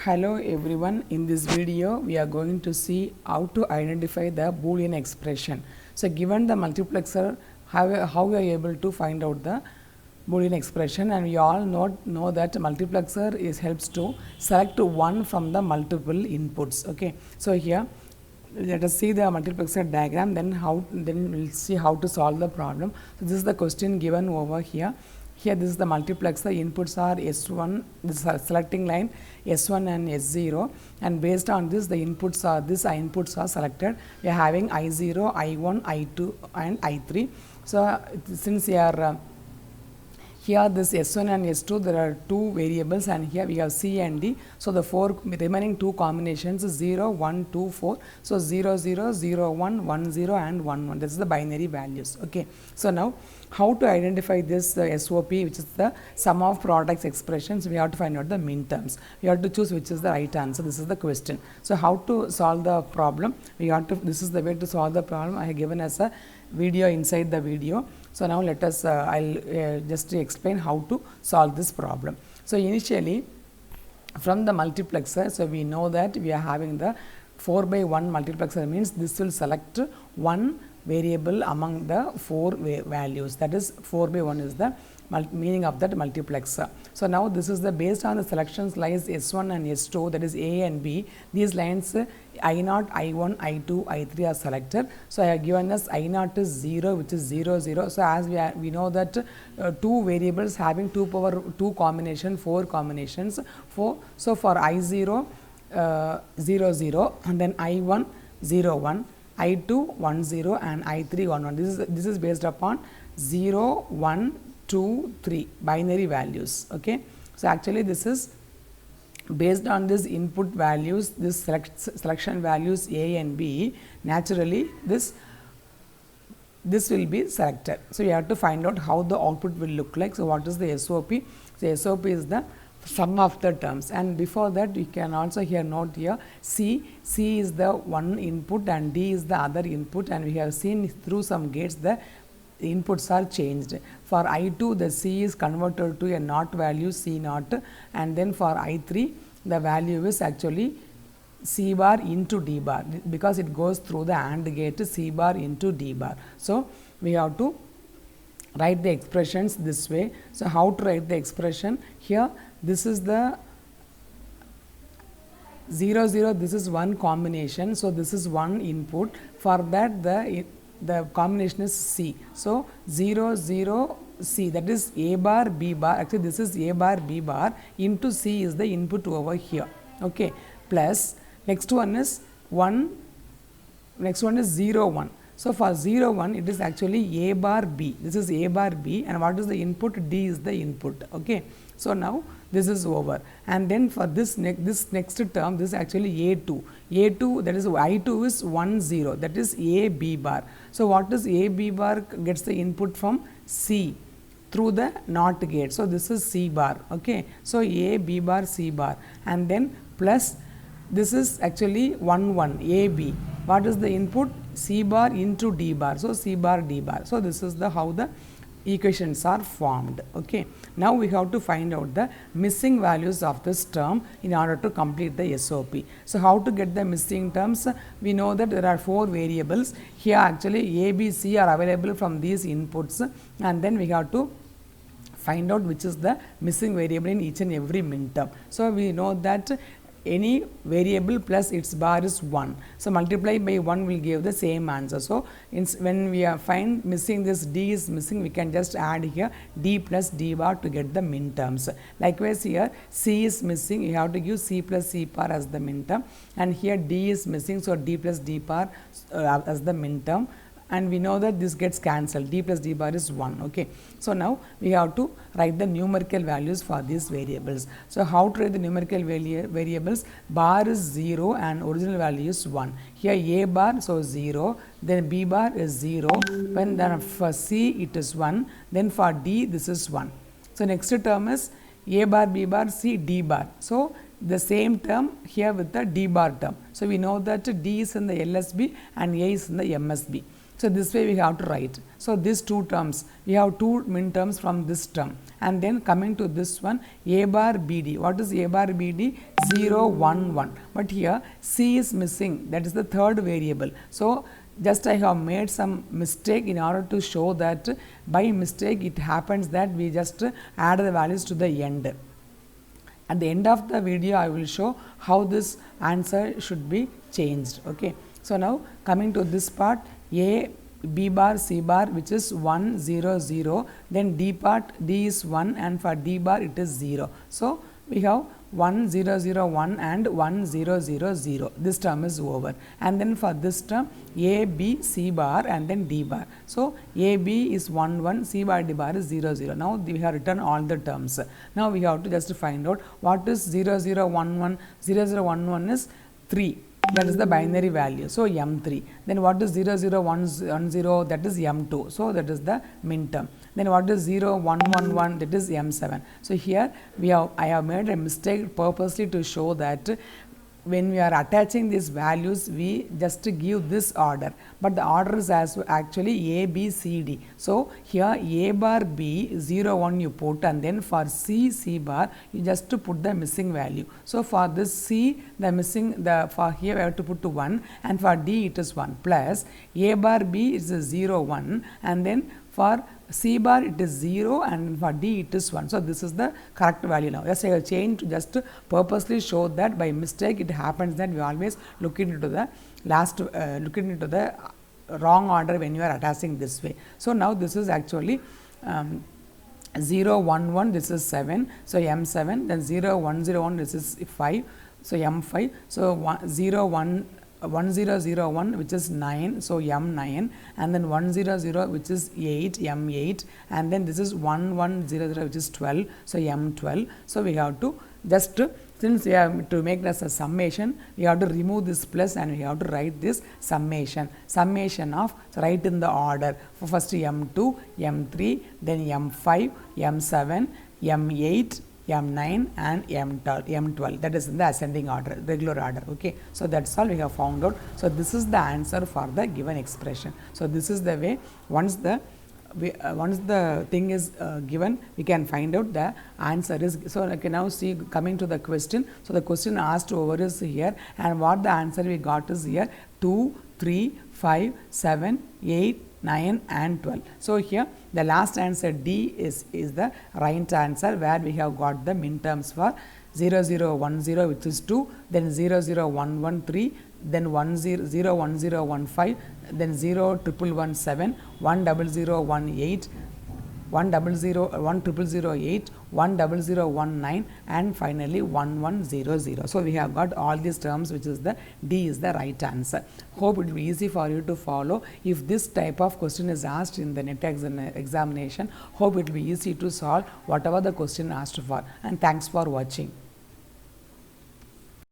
Hello everyone, in this video we are going to see how to identify the Boolean expression. So given the multiplexer, how we are able to find out the Boolean expression, and we all know that multiplexer helps to select one from the multiple inputs. Okay, so here let us see the multiplexer diagram, then we'll see how to solve the problem. So this is the question given over here. Here this is the multiplexer, inputs are S1, this is selecting line S1 and S0, and based on this the inputs are selected. We are having I0, I1, I2 and I3. So since here this S1 and S2, there are two variables, and here we have C and D. So the four remaining two combinations is 0, 1, 2, 4. So 0, 0, 0, 1, 1, 0 and 1, 1. This is the binary values. Okay. So now how to identify this SOP, which is the sum of products expressions? We have to find out the min terms. We have to choose which is the right answer. This is the question. So how to solve the problem? This is the way to solve the problem. I have given as a video inside the video. So now let us I'll just explain how to solve this problem. So initially from the multiplexer, so we know that we are having the 4 by 1 multiplexer, means this will select one variable among the four values, that is 4 by 1 is the meaning of that multiplexer. So now this is the based on the selections lines S1 and S2, that is A and B. These lines I0, I1, I2, I3 are selected. So I have given us I0 is 0, which is 0, 0. So as we know that two variables having 2 power 2 combination, 4 combinations. So for I0 0, 0, and then I1 0, 1, I2 1, 0 and I3 1, 1. This is based upon 0, 1, 2, 3 binary values. Okay. So actually this is based on this input values, this selection values A and B, naturally this will be selected. So you have to find out how the output will look like. So what is the SOP? So SOP is the sum of the terms, and before that we can also here note here C is the one input and D is the other input, and we have seen through some gates the inputs are changed. For I2 the C is converted to a not value C naught, and then for I3 the value is actually C bar into D bar, because it goes through the AND gate, C bar into D bar. So we have to write the expressions this way. So how to write the expression? Here this is the 0, 0, this is one combination. So this is one input. For that the combination is C. So 0, 0, C, that is A bar B bar. Actually this is A bar B bar into C is the input over here. Okay. Plus next one is 1, next one is 0, 1. So for 0, 1 it is actually A bar B. This is A bar B, and what is the input? D is the input. Okay. So now this is over, and then for this next term, this is actually A2. A2, that is I2 is 1, 0, that is A B bar. So what is A B bar? Gets the input from C through the NOT gate. So this is C bar. Okay. So A B bar C bar, and then plus this is actually 1, 1 A B. What is the input? C bar into D bar. So C bar D bar. So this is the how the equations are formed. Okay. Now we have to find out the missing values of this term in order to complete the SOP. So how to get the missing terms? We know that there are 4 variables. Here actually A, B, C are available from these inputs, and then we have to find out which is the missing variable in each and every min term. So we know that any variable plus its bar is 1. So multiply by 1 will give the same answer. So when we are find missing, this D is missing, we can just add here D plus D bar to get the min terms. Likewise here C is missing, you have to give C plus C bar as the min term, and here D is missing, so D plus D bar as the min term. And we know that this gets cancelled, D plus D bar is 1. Okay. So now we have to write the numerical values for these variables. So how to write the numerical variables? Bar is 0 and original value is 1. Here A bar, so 0, then B bar is 0, when then for C it is 1, then for D this is 1. So next term is A bar, B bar, C, D bar. So the same term here with the D bar term. So we know that D is in the LSB and A is in the MSB. So this way we have to write. So these two terms, we have two min terms from this term, and then coming to this one, a bar bd. What is a bar bd? 0 1 1, but here c is missing, that is the third variable. So just I have made some mistake in order to show that by mistake it happens that we just add the values to the end. At the end of the video I will show how this answer should be changed. Okay. So now coming to this part, a b bar c bar, which is 1 0 0, then d part, d is 1, and for d bar it is 0. So we have 1 0 0 1 and 1 0 0 0, this term is over, and then for this term a b c bar and then d bar. So a b is 1 1, c bar d bar is 0 0. Now we have written all the terms. Now we have to just find out what is 0 0 1 1. 0 0 1 1 is 3, that is the binary value, so m3. Then what is 0 0 1 0, that is m2, so that is the min term. Then what is 0 1 1 1, that is m7. So here I have made a mistake purposely to show that when we are attaching these values, we just give this order, but the order is actually a b c d. So here a bar b 0 1 you put, and then for c bar you just to put the missing value. So for this c, the missing, for here we have to put to 1, and for d it is 1, plus a bar b is 0 1, and then for c bar it is 0, and for d it is 1. So this is the correct value. Now just I have changed, just to purposely show that by mistake it happens that we always look into the wrong order when you are attaching this way. So now this is actually 0 1 1, this is 7, so m7, then 0 1 0 1, this is 5, so m5, so 0 1 1 0 0 1, which is 9, so m9, and then 1 0 0, which is 8, m8, and then this is 1 1 0 0, which is 12, so m12. So we have to just, since we have to make this a summation, we have to remove this plus and we have to write this summation of, so write in the order, for first m2, m3, then m5, m7, m8, m9 and m12, that is in the ascending order, regular order. Okay. So that's all we have found out. So this is the answer for the given expression. So this is the way, once the thing is given, we can find out the answer is. So I can now see, coming to the question. So the question asked over is here, and what the answer we got is here 2 3 5 7 8 9 and 12. So here the last answer D is the right answer, where we have got the min terms for 0 0 1 0, which is 2, then 0 0 1 1 3, then 1 0 0 1 0 1 5, then 0 1 1 7, 1 0 0 1 8, 1 0 0 1 0 0 8, 1 0 0 1 9, and finally 1 1 0 0. So we have got all these terms, which is the D is the right answer. Hope it will be easy for you to follow. If this type of question is asked in the NET examination, hope it will be easy to solve whatever the question asked for. And thanks for watching.